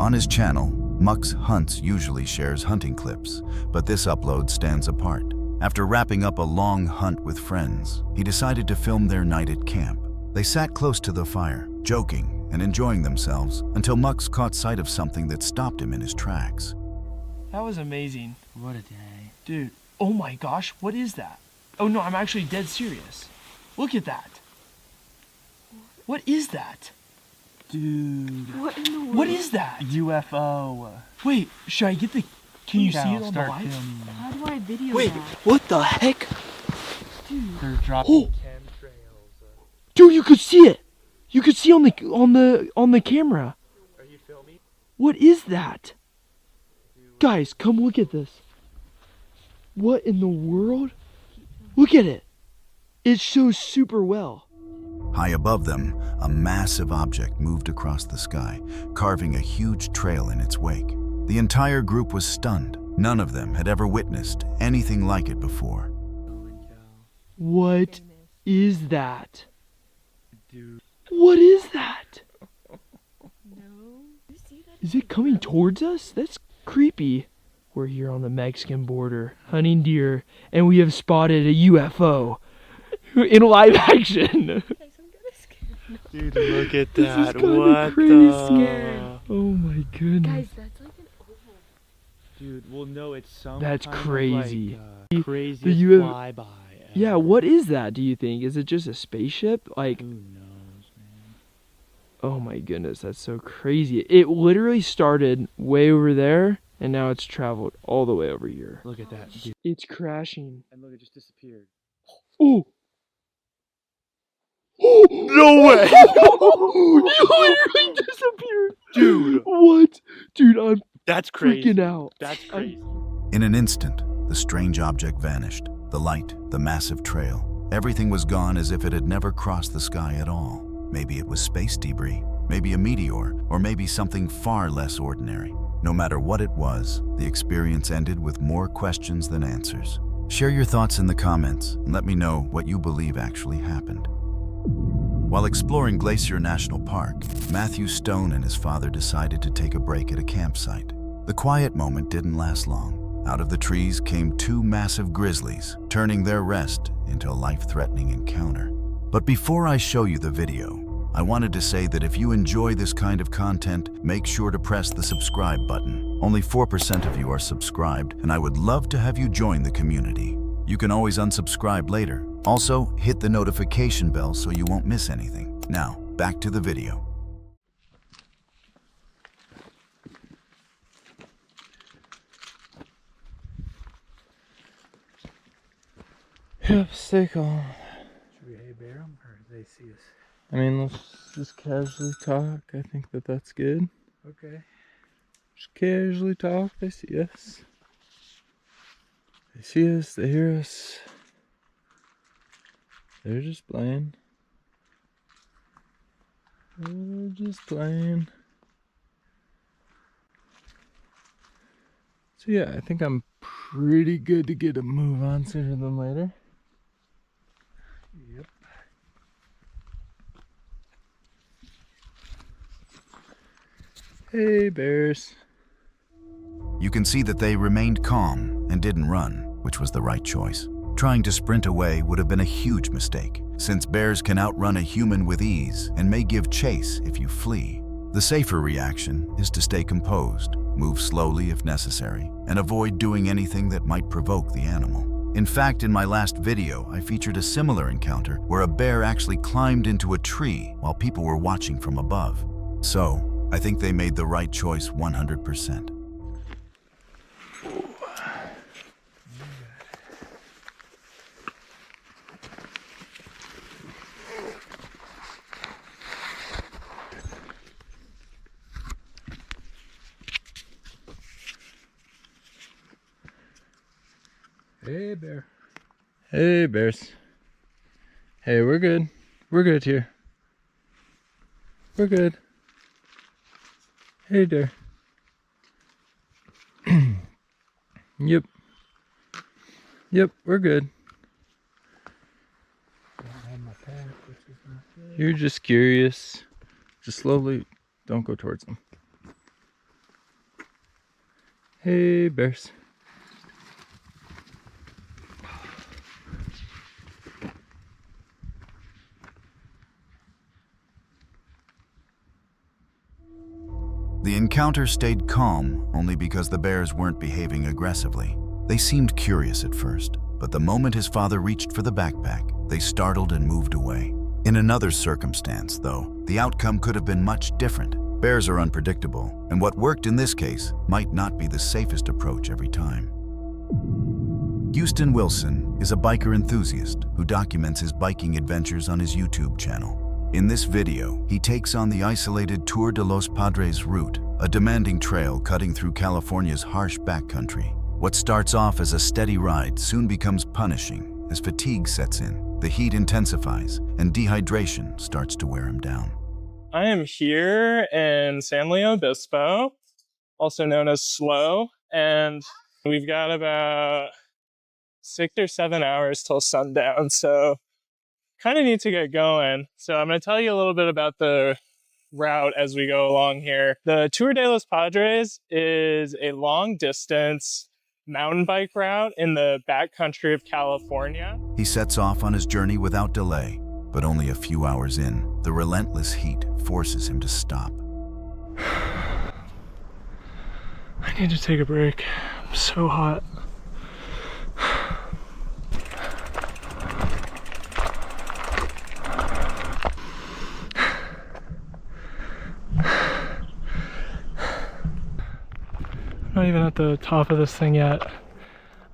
On his channel, Mux Hunts usually shares hunting clips, but this upload stands apart. After wrapping up a long hunt with friends, he decided to film their night at camp. They sat close to the fire, joking and enjoying themselves, until Mux caught sight of something that stopped him in his tracks. That was amazing. What a day. Dude, oh my gosh, what is that? Oh no, I'm actually dead serious. Look at that. What is that? Dude. What in the world? What is that? UFO. Wait, should I get the... Can you see it on the live? How do I video Wait, that? what the heck? Dude. They're dropping chemtrails. Dude, you could see it. You could see on the camera. Are you filming? What is that? Guys, come look at this. What in the world? Look at it. It shows super well. High above them, a massive object moved across the sky, carving a huge trail in its wake. The entire group was stunned. None of them had ever witnessed anything like it before. What is that? Dude. What is that? No. You see that? Is it coming towards us? That's creepy. We're here on the Mexican border, hunting deer, and we have spotted a UFO in live action. Guys, I'm gonna scare. Dude, look at This is that. kinda What crazy. the? Scared. Oh my goodness. Guys, that's like an oval. Dude, well, no, it's some That's kind crazy. Of like, craziest The flyby ever. Yeah, what is that, do you think? Is it just a spaceship? Like, Who knows, man? oh my goodness, that's so crazy. It literally started way over there, and now it's traveled all the way over here. Look at that, dude. It's crashing. And look, it just disappeared. Oh! No way! You literally disappeared! Dude! What? Dude, I'm That's crazy. freaking out. That's crazy. In an instant, the strange object vanished. The light, the massive trail, everything was gone as if it had never crossed the sky at all. Maybe it was space debris, maybe a meteor, or maybe something far less ordinary. No matter what it was, the experience ended with more questions than answers. Share your thoughts in the comments and let me know what you believe actually happened. While exploring Glacier National Park, Matthew Stone and his father decided to take a break at a campsite. The quiet moment didn't last long. Out of the trees came two massive grizzlies, turning their rest into a life-threatening encounter. But before I show you the video, I wanted to say that if you enjoy this kind of content, make sure to press the subscribe button. Only 4% of you are subscribed, and I would love to have you join the community. You can always unsubscribe later. Also, hit the notification bell so you won't miss anything. Now, back to the video. Yep, stay calm. Should we hey bear them or do they see us? I mean, let's just casually talk. I think that's good. Okay. Just casually talk. They see us. They see us. They hear us. They're just playing. They're just playing. So yeah, I think I'm pretty good to get a move on sooner than later. Yep. Hey, bears. You can see that they remained calm and didn't run, which was the right choice. Trying to sprint away would have been a huge mistake, since bears can outrun a human with ease and may give chase if you flee. The safer reaction is to stay composed, move slowly if necessary, and avoid doing anything that might provoke the animal. In fact, in my last video, I featured a similar encounter where a bear actually climbed into a tree while people were watching from above. So, I think they made the right choice 100%. Hey, bear. Hey, bears. Hey, we're good. We're good here. We're good. Hey there. Yep. Yep, we're good. You're just curious. Just slowly, don't go towards them. Hey, bears. The encounter stayed calm only because the bears weren't behaving aggressively. They seemed curious at first, but the moment his father reached for the backpack, they startled and moved away. In another circumstance, though, the outcome could have been much different. Bears are unpredictable, and what worked in this case might not be the safest approach every time. Houston Wilson is a biker enthusiast who documents his biking adventures on his YouTube channel. In this video, he takes on the isolated Tour de los Padres route, a demanding trail cutting through California's harsh backcountry. What starts off as a steady ride soon becomes punishing as fatigue sets in, the heat intensifies, and dehydration starts to wear him down. I am here in San Luis Obispo, also known as Slow, and we've got about 6 or 7 hours till sundown, so kind of need to get going. So I'm going to tell you a little bit about the route as we go along here. The Tour de los Padres is a long distance mountain bike route in the backcountry of California. He sets off on his journey without delay, but only a few hours in, the relentless heat forces him to stop. I need to take a break. I'm so hot. I'm not even at the top of this thing yet.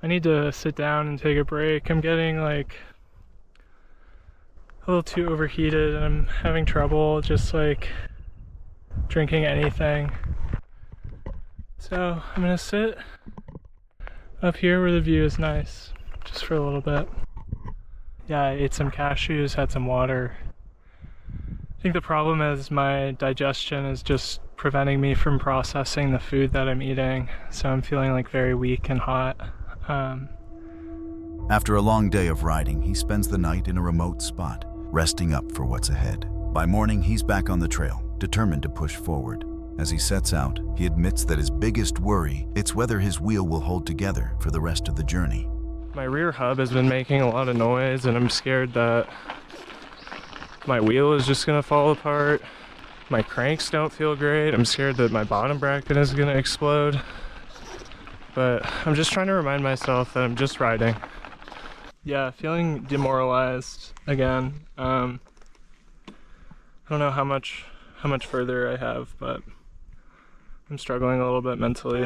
I need to sit down and take a break. I'm getting like a little too overheated and I'm having trouble just like drinking anything. So I'm gonna sit up here where the view is nice, just for a little bit. Yeah, I ate some cashews, had some water. I think the problem is my digestion is just preventing me from processing the food that I'm eating, so I'm feeling like very weak and hot. After a long day of riding, he spends the night in a remote spot, resting up for what's ahead. By morning, he's back on the trail, determined to push forward. As he sets out, he admits that his biggest worry is whether his wheel will hold together for the rest of the journey. My rear hub has been making a lot of noise and I'm scared that my wheel is just gonna fall apart. My cranks don't feel great. I'm scared that my bottom bracket is gonna explode. But I'm just trying to remind myself that I'm just riding. Yeah, feeling demoralized again. I don't know how much further I have, but I'm struggling a little bit mentally.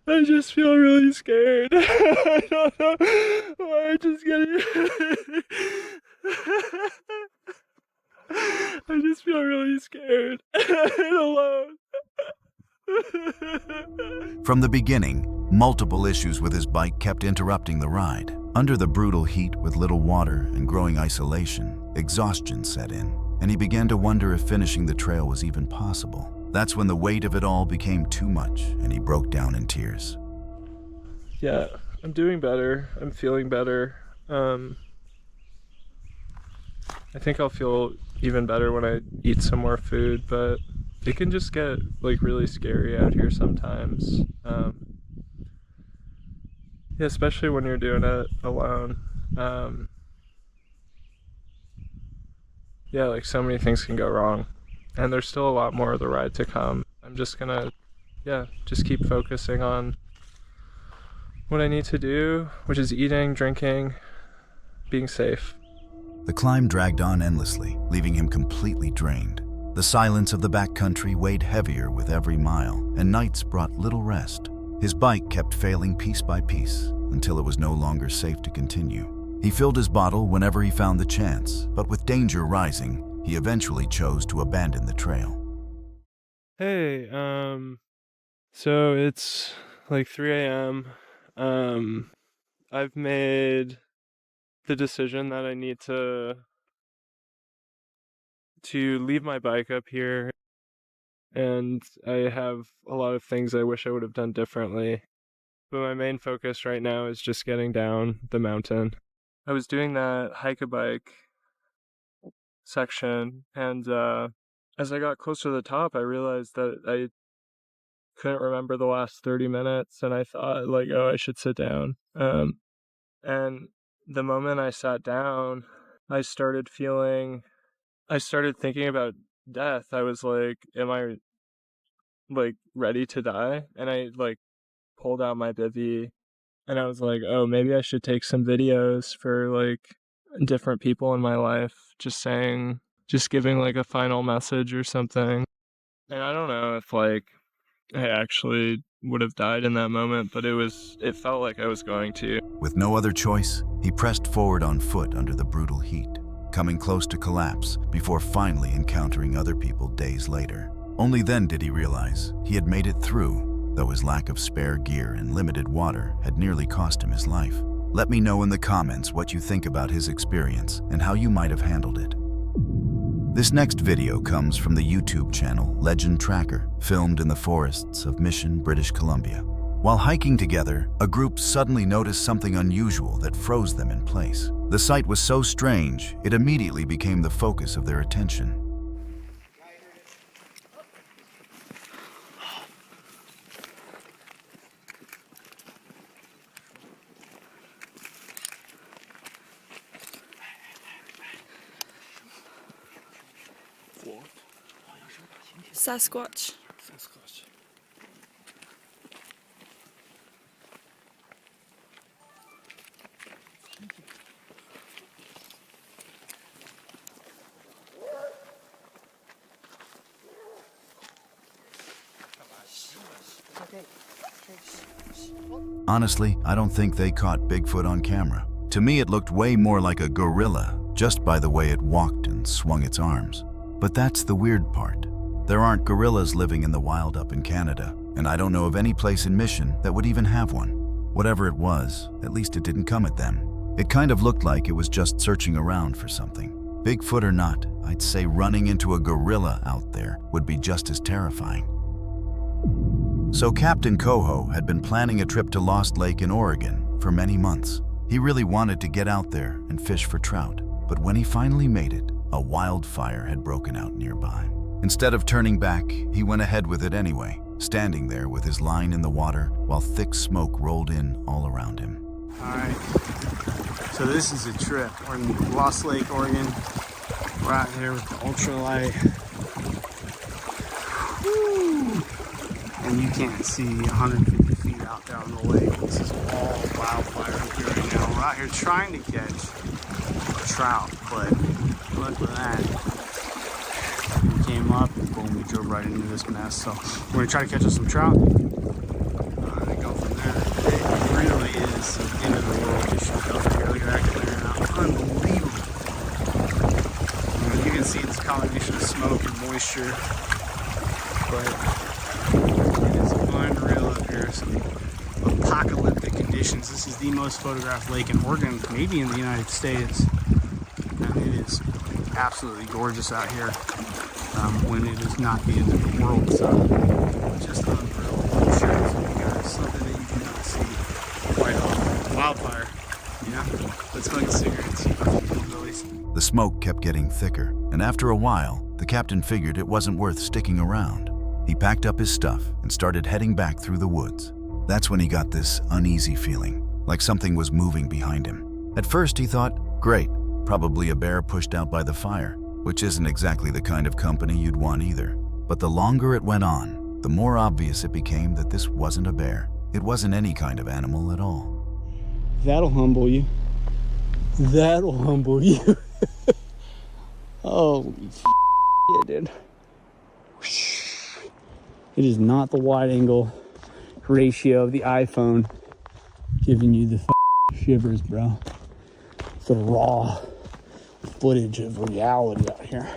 I just feel really scared. I don't know why I just get I just feel really scared and alone. From the beginning, multiple issues with his bike kept interrupting the ride. Under the brutal heat with little water and growing isolation, exhaustion set in, and he began to wonder if finishing the trail was even possible. That's when the weight of it all became too much, and he broke down in tears. Yeah, I'm doing better. I'm feeling better. I think I'll feel even better when I eat some more food, but it can just get like really scary out here sometimes. Yeah, especially when you're doing it alone. Yeah, like so many things can go wrong, and there's still a lot more of the ride to come. I'm just gonna, just keep focusing on what I need to do, which is eating, drinking, being safe. The climb dragged on endlessly, leaving him completely drained. The silence of the backcountry weighed heavier with every mile, and nights brought little rest. His bike kept failing piece by piece until it was no longer safe to continue. He filled his bottle whenever he found the chance, but with danger rising, he eventually chose to abandon the trail. Hey, so it's like 3 a.m. I've made the decision that I need to leave my bike up here, and I have a lot of things I wish I would have done differently. But my main focus right now is just getting down the mountain. I was doing that hike-a-bike section, and as I got closer to the top, I realized that I couldn't remember the last 30 minutes, and I thought, like, oh, I should sit down. And the moment I sat down, I started thinking about death. I was like, am I, like, ready to die? And I, like, pulled out my bivy, and I was like, oh, maybe I should take some videos for, like, different people in my life, just giving, like, a final message or something. And I don't know if, like, I actually would have died in that moment, but it felt like I was going to. With no other choice, he pressed forward on foot under the brutal heat, coming close to collapse before finally encountering other people days later. Only then did he realize he had made it through, though his lack of spare gear and limited water had nearly cost him his life. Let me know in the comments what you think about his experience and how you might have handled it. This next video comes from the YouTube channel Legend Tracker, filmed in the forests of Mission, British Columbia. While hiking together, a group suddenly noticed something unusual that froze them in place. The sight was so strange, it immediately became the focus of their attention. Sasquatch. Honestly, I don't think they caught Bigfoot on camera. To me, it looked way more like a gorilla, just by the way it walked and swung its arms. But that's the weird part. There aren't gorillas living in the wild up in Canada, and I don't know of any place in Mission that would even have one. Whatever it was, at least it didn't come at them. It kind of looked like it was just searching around for something. Bigfoot or not, I'd say running into a gorilla out there would be just as terrifying. So Captain Coho had been planning a trip to Lost Lake in Oregon for many months. He really wanted to get out there and fish for trout, but when he finally made it, a wildfire had broken out nearby. Instead of turning back, he went ahead with it anyway, standing there with his line in the water while thick smoke rolled in all around him. All right, so this is a trip. We're in Lost Lake, Oregon. We're out here with the ultralight. Woo! And you can't see 150 feet out there on the lake. This is all wildfire up here right now. We're out here trying to catch trout, but look at that. We came up and boom, we drove right into this mess. So we're gonna try to catch us some trout. And go from there. It really is the end of the world. Just shoot up here. Look at that clearing out. Unbelievable. You can see this combination of smoke and moisture, but it is unreal up here. Some apocalyptic conditions. This is the most photographed lake in Oregon, maybe in the United States. And it is absolutely gorgeous out here when it is not the end of the world. So just unreal. I'm sharing this with you guys. Something that you do not see quite often. Wildfire. Yeah. Let's go get cigarettes. The smoke kept getting thicker, and after a while, the captain figured it wasn't worth sticking around. He packed up his stuff and started heading back through the woods. That's when he got this uneasy feeling, like something was moving behind him. At first he thought, great, probably a bear pushed out by the fire, which isn't exactly the kind of company you'd want either. But the longer it went on, the more obvious it became that this wasn't a bear. It wasn't any kind of animal at all. That'll humble you. That'll humble you. Holy yeah, dude. It is not the wide angle ratio of the iPhone giving you the shivers, bro. It's the raw footage of reality out here.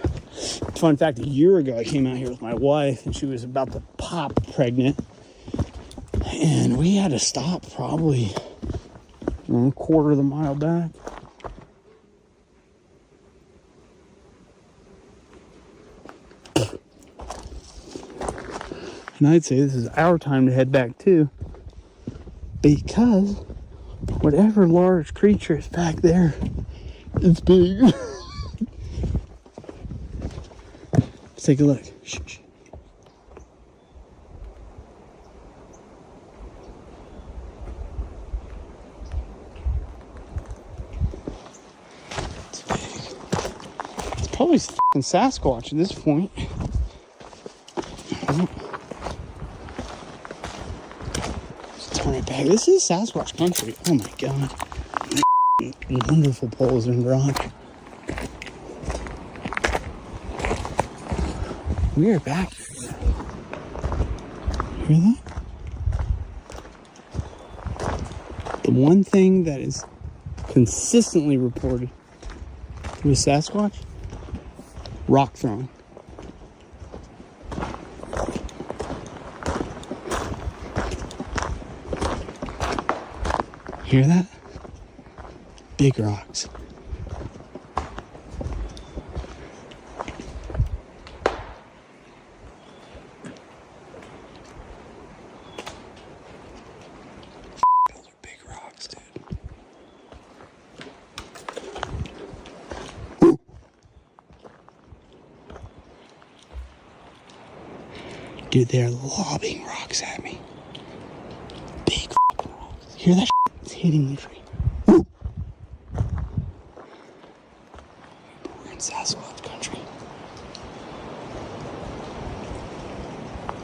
Fun fact, a year ago I came out here with my wife and she was about to pop pregnant. And we had to stop probably a quarter of the mile back. And I'd say this is our time to head back too, because whatever large creature is back there, it's big. Let's take a look. Shh, shh. It's big. It's probably fucking Sasquatch at this point. Turn it back. This is Sasquatch country. Oh my god. Wonderful poles and rock. We are back. Hear that? The one thing that is consistently reported with Sasquatch, rock throwing. Hear that? Big rocks. Those are big rocks, dude. Dude, they're lobbing rocks at me. Big rocks. Hear that? It's hitting the tree. We're in Sasquatch country.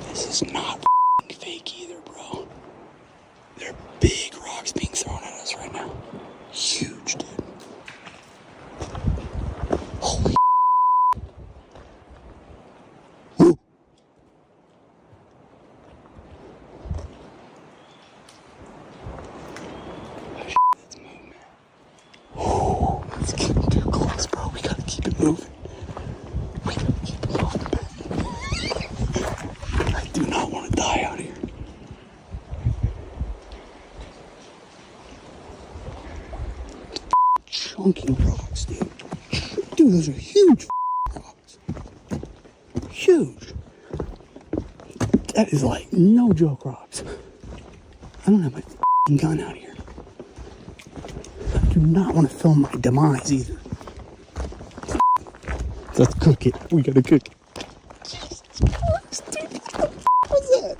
This is not fake either, bro. They're big rocks being thrown at us right now. Huge, dude. Holy Woo. It's moving. It's getting too close, bro. We gotta keep it moving. We gotta keep it moving, baby. I do not want to die out here. Chunky rocks, dude. Dude, those are huge rocks. Huge. That is like no joke rocks. I don't have my gun out here. I do not want to film my demise either. Let's cook it. We gotta cook it. Jesus Christ, dude. What was that?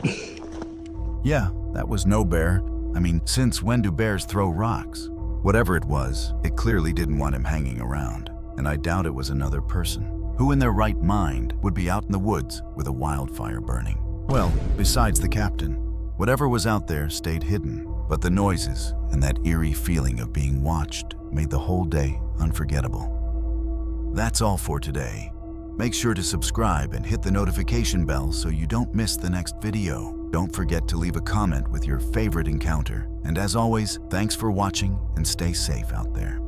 Yeah, that was no bear. I mean, since when do bears throw rocks? Whatever it was, it clearly didn't want him hanging around. And I doubt it was another person. Who in their right mind would be out in the woods with a wildfire burning? Well, besides the captain, whatever was out there stayed hidden. But the noises and that eerie feeling of being watched made the whole day unforgettable. That's all for today. Make sure to subscribe and hit the notification bell so you don't miss the next video. Don't forget to leave a comment with your favorite encounter. And as always, thanks for watching and stay safe out there.